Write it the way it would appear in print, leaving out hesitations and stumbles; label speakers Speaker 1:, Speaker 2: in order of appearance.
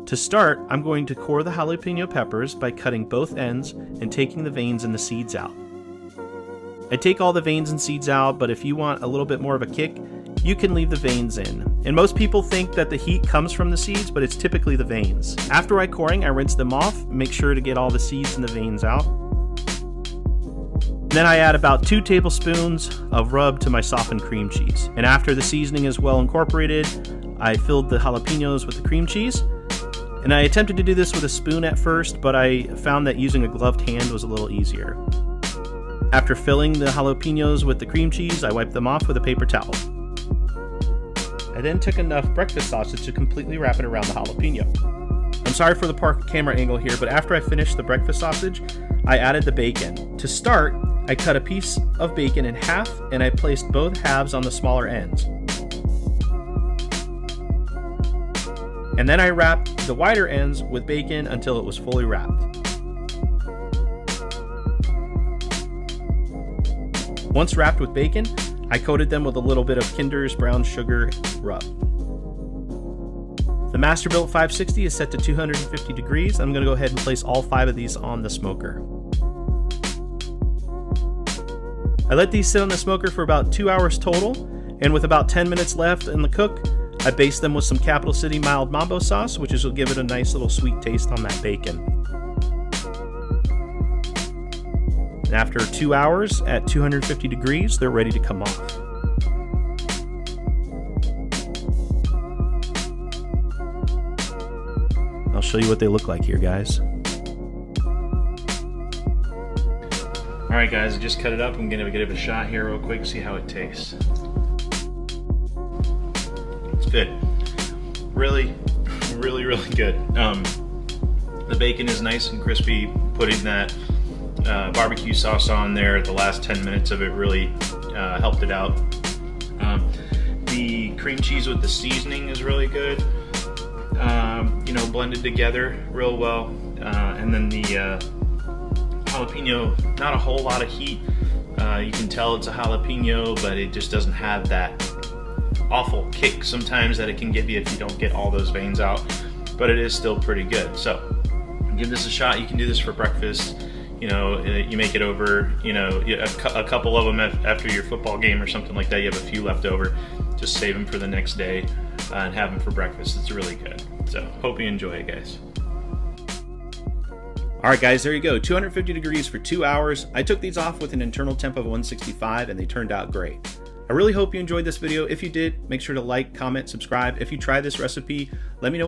Speaker 1: To start, I'm going to core the jalapeno peppers by cutting both ends and taking the veins and the seeds out. I take all the veins and seeds out, but if you want a little bit more of a kick, you can leave the veins in. And most people think that the heat comes from the seeds, but it's typically the veins. After coring, I rinse them off, make sure to get all the seeds and the veins out. Then I add about 2 tablespoons of rub to my softened cream cheese. And after the seasoning is well incorporated, I filled the jalapenos with the cream cheese. And I attempted to do this with a spoon at first, but I found that using a gloved hand was a little easier. After filling the jalapenos with the cream cheese, I wiped them off with a paper towel. I then took enough breakfast sausage to completely wrap it around the jalapeno. I'm sorry for the poor camera angle here, but after I finished the breakfast sausage, I added the bacon. To start, I cut a piece of bacon in half and I placed both halves on the smaller ends. And then I wrapped the wider ends with bacon until it was fully wrapped. Once wrapped with bacon, I coated them with a little bit of Kinder's brown sugar rub. The Masterbuilt 560 is set to 250 degrees. I'm going to go ahead and place all 5 of these on the smoker. I let these sit on the smoker for about 2 hours total, and with about 10 minutes left in the cook, I baste them with some Capital City mild mambo sauce, which will give it a nice little sweet taste on that bacon. And after 2 hours at 250 degrees, they're ready to come off. I'll show you what they look like here, guys. Alright guys, I just cut it up. I'm going to give it a shot here real quick, see how it tastes. It's good. Really good. The bacon is nice and crispy. Putting that barbecue sauce on there at the last 10 minutes of it really helped it out. The cream cheese with the seasoning is really good. Blended together real well. And then the jalapeno, not a whole lot of heat. You can tell it's a jalapeno, but it just doesn't have that awful kick sometimes that it can give you if you don't get all those veins out. But it is still pretty good. So give this a shot. You can do this for breakfast. You make it over, a couple of them after your football game or something like that. You have a few left over. Just save them for the next day and have them for breakfast. It's really good. So hope you enjoy it, guys. Alright guys, there you go. 250 degrees for 2 hours. I took these off with an internal temp of 165 and they turned out great. I really hope you enjoyed this video. If you did, make sure to like, comment, subscribe. If you try this recipe, let me know